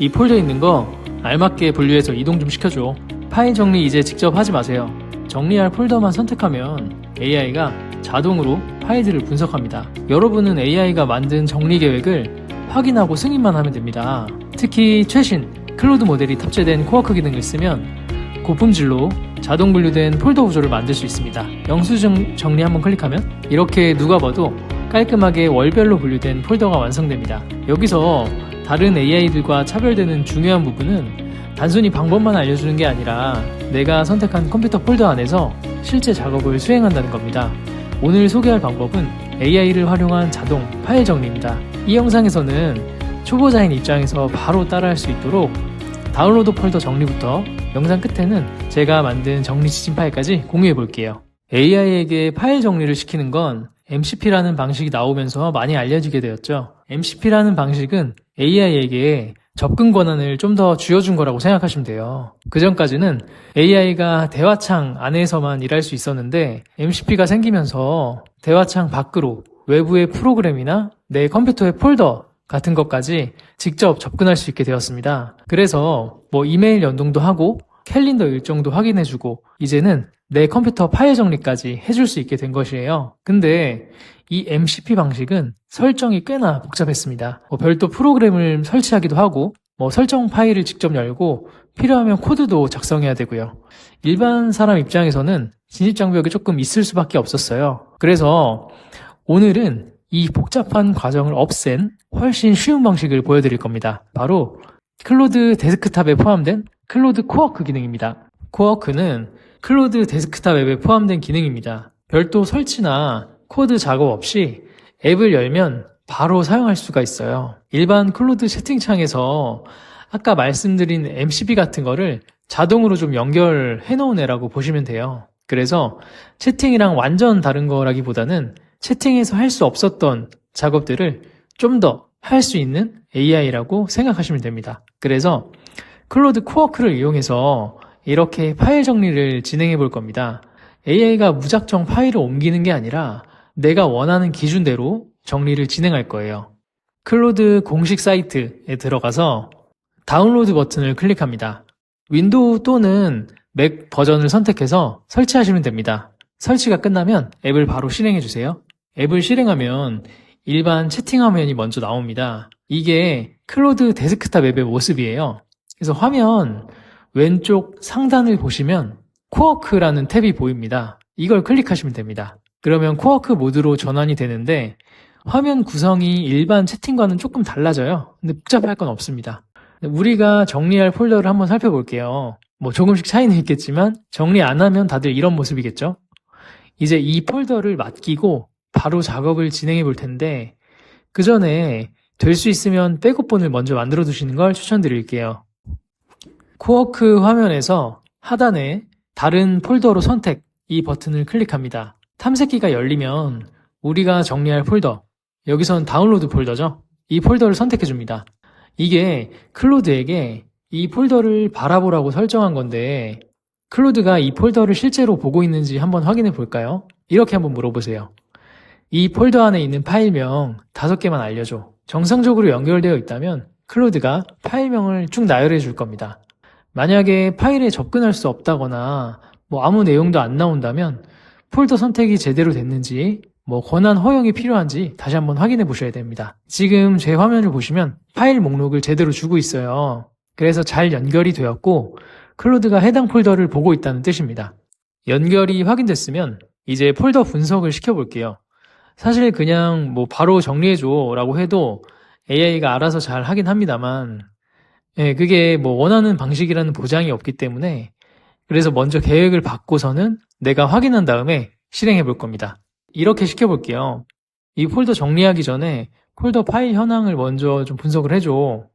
이 폴더에 있는 거 알맞게 분류해서 이동 좀 시켜줘. 파일 정리 이제 직접 하지 마세요. 정리할 폴더만 선택하면 AI가 자동으로 파일들을 분석합니다. 여러분은 AI가 만든 정리 계획을 확인하고 승인만 하면 됩니다. 특히 최신 클로드 모델이 탑재된 코어크 기능을 쓰면 고품질로 자동 분류된 폴더 구조를 만들 수 있습니다. 영수증 정리 한번 클릭하면 이렇게 누가 봐도 깔끔하게 월별로 분류된 폴더가 완성됩니다. 여기서 다른 AI들과 차별되는 중요한 부분은 단순히 방법만 알려주는 게 아니라 내가 선택한 컴퓨터 폴더 안에서 실제 작업을 수행한다는 겁니다. 오늘 소개할 방법은 AI를 활용한 자동 파일 정리입니다. 이 영상에서는 초보자인 입장에서 바로 따라할 수 있도록 다운로드 폴더 정리부터 영상 끝에는 제가 만든 정리 지침 파일까지 공유해 볼게요. AI에게 파일 정리를 시키는 건 MCP라는 방식이 나오면서 많이 알려지게 되었죠. MCP라는 방식은 AI에게 접근 권한을 좀 더 쥐어준 거라고 생각하시면 돼요. 그전까지는 AI가 대화창 안에서만 일할 수 있었는데 MCP가 생기면서 대화창 밖으로 외부의 프로그램이나 내 컴퓨터의 폴더 같은 것까지 직접 접근할 수 있게 되었습니다. 그래서 이메일 연동도 하고 캘린더 일정도 확인해주고 이제는 내 컴퓨터 파일 정리까지 해줄 수 있게 된 것이에요. 근데 이 MCP 방식은 설정이 꽤나 복잡했습니다. 별도 프로그램을 설치하기도 하고 설정 파일을 직접 열고 필요하면 코드도 작성해야 되고요. 일반 사람 입장에서는 진입 장벽이 조금 있을 수밖에 없었어요. 그래서 오늘은 이 복잡한 과정을 없앤 훨씬 쉬운 방식을 보여드릴 겁니다. 바로 클로드 데스크탑에 포함된 클로드 코어크 기능입니다. 코어크는 클로드 데스크탑 앱에 포함된 기능입니다. 별도 설치나 코드 작업 없이 앱을 열면 바로 사용할 수가 있어요. 일반 클로드 채팅창에서 아까 말씀드린 MCP 같은 거를 자동으로 좀 연결해 놓은 애라고 보시면 돼요. 그래서 채팅이랑 완전 다른 거라기보다는 채팅에서 할 수 없었던 작업들을 좀 더 할 수 있는 AI라고 생각하시면 됩니다. 그래서 클로드 코어크를 이용해서 이렇게 파일 정리를 진행해 볼 겁니다. AI가 무작정 파일을 옮기는 게 아니라 내가 원하는 기준대로 정리를 진행할 거예요. 클로드 공식 사이트에 들어가서 다운로드 버튼을 클릭합니다. 윈도우 또는 맥 버전을 선택해서 설치하시면 됩니다. 설치가 끝나면 앱을 바로 실행해 주세요. 앱을 실행하면 일반 채팅 화면이 먼저 나옵니다. 이게 클로드 데스크탑 앱의 모습이에요. 그래서 화면 왼쪽 상단을 보시면 코어크라는 탭이 보입니다. 이걸 클릭하시면 됩니다. 그러면 코어크 모드로 전환이 되는데 화면 구성이 일반 채팅과는 조금 달라져요. 근데 복잡할 건 없습니다. 우리가 정리할 폴더를 한번 살펴볼게요. 조금씩 차이는 있겠지만 정리 안 하면 다들 이런 모습이겠죠? 이제 이 폴더를 맡기고 바로 작업을 진행해 볼 텐데 그 전에 될 수 있으면 백업본을 먼저 만들어 두시는 걸 추천드릴게요. 코어크 화면에서 하단에 다른 폴더로 선택 이 버튼을 클릭합니다. 탐색기가 열리면 우리가 정리할 폴더, 여기선 다운로드 폴더죠. 이 폴더를 선택해 줍니다. 이게 클로드에게 이 폴더를 바라보라고 설정한 건데 클로드가 이 폴더를 실제로 보고 있는지 한번 확인해 볼까요? 이렇게 한번 물어보세요. 이 폴더 안에 있는 파일명 5개만 알려줘. 정상적으로 연결되어 있다면 클로드가 파일명을 쭉 나열해 줄 겁니다. 만약에 파일에 접근할 수 없다거나 아무 내용도 안 나온다면 폴더 선택이 제대로 됐는지 권한 허용이 필요한지 다시 한번 확인해 보셔야 됩니다. 지금 제 화면을 보시면 파일 목록을 제대로 주고 있어요. 그래서 잘 연결이 되었고 클로드가 해당 폴더를 보고 있다는 뜻입니다. 연결이 확인됐으면 이제 폴더 분석을 시켜볼게요. 사실 그냥 바로 정리해줘 라고 해도 AI가 알아서 잘 하긴 합니다만 그게 원하는 방식이라는 보장이 없기 때문에 그래서 먼저 계획을 받고서는 내가 확인한 다음에 실행해 볼 겁니다. 이렇게 시켜볼게요. 이 폴더 정리하기 전에 폴더 파일 현황을 먼저 좀 분석을 해줘.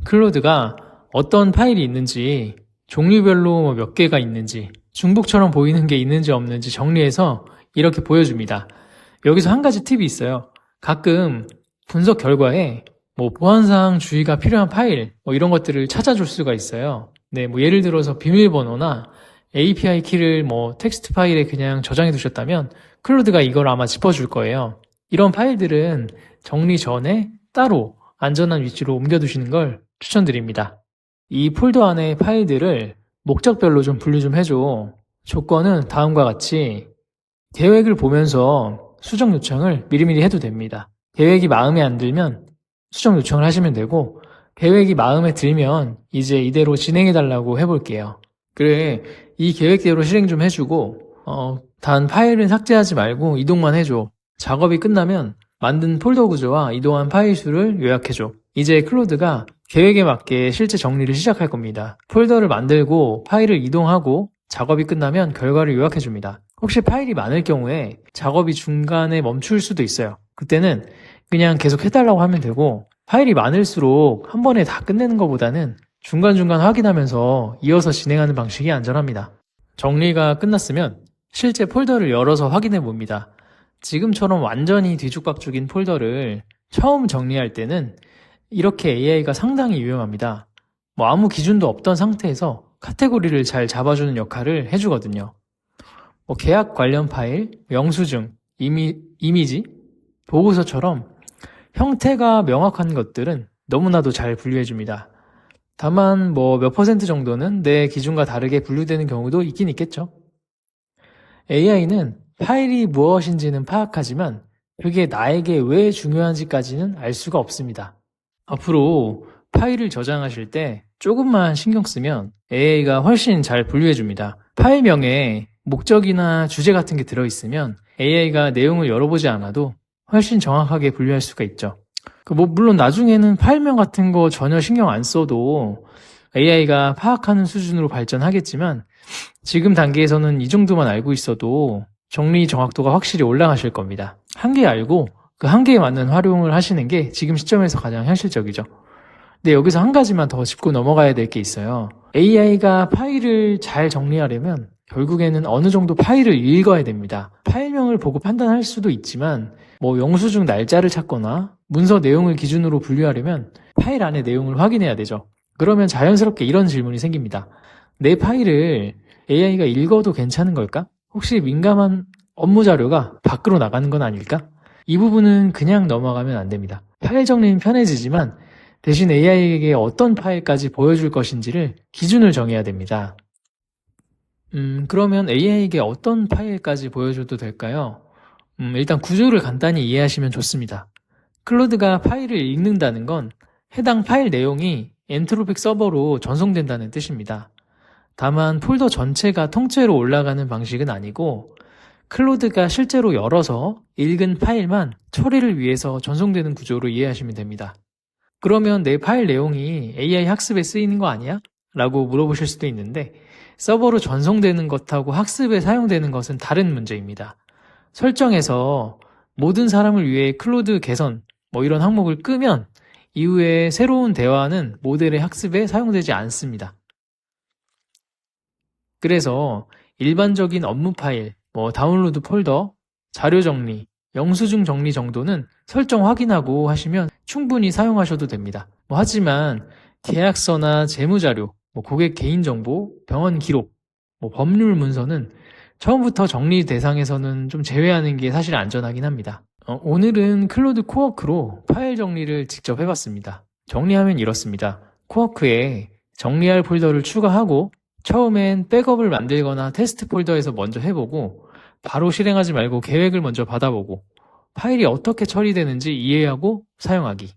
클로드가 어떤 파일이 있는지, 종류별로 몇 개가 있는지, 중복처럼 보이는 게 있는지 없는지 정리해서 이렇게 보여줍니다. 여기서 한 가지 팁이 있어요. 가끔 분석 결과에 보안사항 주의가 필요한 파일 이런 것들을 찾아줄 수가 있어요. 예를 들어서 비밀번호나 API 키를 텍스트 파일에 그냥 저장해 두셨다면 클로드가 이걸 아마 짚어줄 거예요. 이런 파일들은 정리 전에 따로 안전한 위치로 옮겨두시는 걸 추천드립니다. 이 폴더 안에 파일들을 목적별로 좀 분류 좀 해줘. 조건은 다음과 같이 계획을 보면서 수정 요청을 미리미리 해도 됩니다. 계획이 마음에 안 들면 수정 요청을 하시면 되고, 계획이 마음에 들면 이제 이대로 진행해달라고 해볼게요. 그래, 이 계획대로 실행 좀 해주고, 단 파일은 삭제하지 말고 이동만 해줘. 작업이 끝나면 만든 폴더 구조와 이동한 파일 수를 요약해줘. 이제 클로드가 계획에 맞게 실제 정리를 시작할 겁니다. 폴더를 만들고 파일을 이동하고 작업이 끝나면 결과를 요약해줍니다. 혹시 파일이 많을 경우에 작업이 중간에 멈출 수도 있어요. 그때는 그냥 계속 해달라고 하면 되고, 파일이 많을수록 한 번에 다 끝내는 것보다는 중간중간 확인하면서 이어서 진행하는 방식이 안전합니다. 정리가 끝났으면 실제 폴더를 열어서 확인해 봅니다. 지금처럼 완전히 뒤죽박죽인 폴더를 처음 정리할 때는 이렇게 AI가 상당히 유용합니다. 아무 기준도 없던 상태에서 카테고리를 잘 잡아주는 역할을 해주거든요. 계약 관련 파일, 영수증, 이미지, 보고서처럼 형태가 명확한 것들은 너무나도 잘 분류해줍니다. 다만 몇 퍼센트 정도는 내 기준과 다르게 분류되는 경우도 있긴 있겠죠. AI는 파일이 무엇인지는 파악하지만 그게 나에게 왜 중요한지까지는 알 수가 없습니다. 앞으로 파일을 저장하실 때 조금만 신경 쓰면 AI가 훨씬 잘 분류해줍니다. 파일명에 목적이나 주제 같은 게 들어있으면 AI가 내용을 열어보지 않아도 훨씬 정확하게 분류할 수가 있죠. 물론 나중에는 파일명 같은 거 전혀 신경 안 써도 AI가 파악하는 수준으로 발전하겠지만, 지금 단계에서는 이 정도만 알고 있어도 정리 정확도가 확실히 올라가실 겁니다. 한개 알고 그 한개에 맞는 활용을 하시는 게 지금 시점에서 가장 현실적이죠. 근데 여기서 한 가지만 더 짚고 넘어가야 될 게 있어요. AI가 파일을 잘 정리하려면 결국에는 어느 정도 파일을 읽어야 됩니다. 파일명을 보고 판단할 수도 있지만 영수증 날짜를 찾거나 문서 내용을 기준으로 분류하려면 파일 안의 내용을 확인해야 되죠. 그러면 자연스럽게 이런 질문이 생깁니다. 내 파일을 AI가 읽어도 괜찮은 걸까? 혹시 민감한 업무 자료가 밖으로 나가는 건 아닐까? 이 부분은 그냥 넘어가면 안 됩니다. 파일 정리는 편해지지만 대신 AI에게 어떤 파일까지 보여줄 것인지를 기준을 정해야 됩니다. 그러면 AI에게 어떤 파일까지 보여줘도 될까요? 일단 구조를 간단히 이해하시면 좋습니다. 클로드가 파일을 읽는다는 건 해당 파일 내용이 엔트로픽 서버로 전송된다는 뜻입니다. 다만 폴더 전체가 통째로 올라가는 방식은 아니고 클로드가 실제로 열어서 읽은 파일만 처리를 위해서 전송되는 구조로 이해하시면 됩니다. 그러면 내 파일 내용이 AI 학습에 쓰이는 거 아니야? 라고 물어보실 수도 있는데, 서버로 전송되는 것하고 학습에 사용되는 것은 다른 문제입니다. 설정에서 모든 사람을 위해 클로드 개선 이런 항목을 끄면 이후에 새로운 대화는 모델의 학습에 사용되지 않습니다. 그래서 일반적인 업무 파일, 다운로드 폴더, 자료 정리, 영수증 정리 정도는 설정 확인하고 하시면 충분히 사용하셔도 됩니다. 하지만 계약서나 재무자료, 고객 개인정보, 병원 기록, 법률 문서는 처음부터 정리 대상에서는 좀 제외하는 게 사실 안전하긴 합니다. 오늘은 클로드 코워크로 파일 정리를 직접 해봤습니다. 정리하면 이렇습니다. 코워크에 정리할 폴더를 추가하고 처음엔 백업을 만들거나 테스트 폴더에서 먼저 해보고 바로 실행하지 말고 계획을 먼저 받아보고 파일이 어떻게 처리되는지 이해하고 사용하기.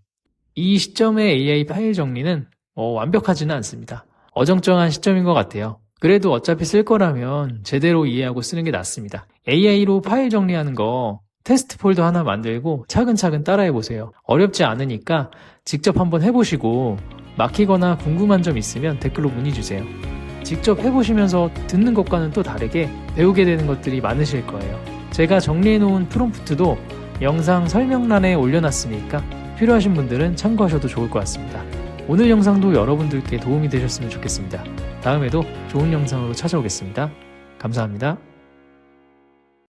이 시점의 AI 파일 정리는 완벽하지는 않습니다. 어정쩡한 시점인 것 같아요. 그래도 어차피 쓸 거라면 제대로 이해하고 쓰는 게 낫습니다. AI로 파일 정리하는 거 테스트 폴더 하나 만들고 차근차근 따라해보세요. 어렵지 않으니까 직접 한번 해보시고 막히거나 궁금한 점 있으면 댓글로 문의주세요. 직접 해보시면서 듣는 것과는 또 다르게 배우게 되는 것들이 많으실 거예요. 제가 정리해놓은 프롬프트도 영상 설명란에 올려놨으니까 필요하신 분들은 참고하셔도 좋을 것 같습니다. 오늘 영상도 여러분들께 도움이 되셨으면 좋겠습니다. 다음에도 좋은 영상으로 찾아오겠습니다. 감사합니다.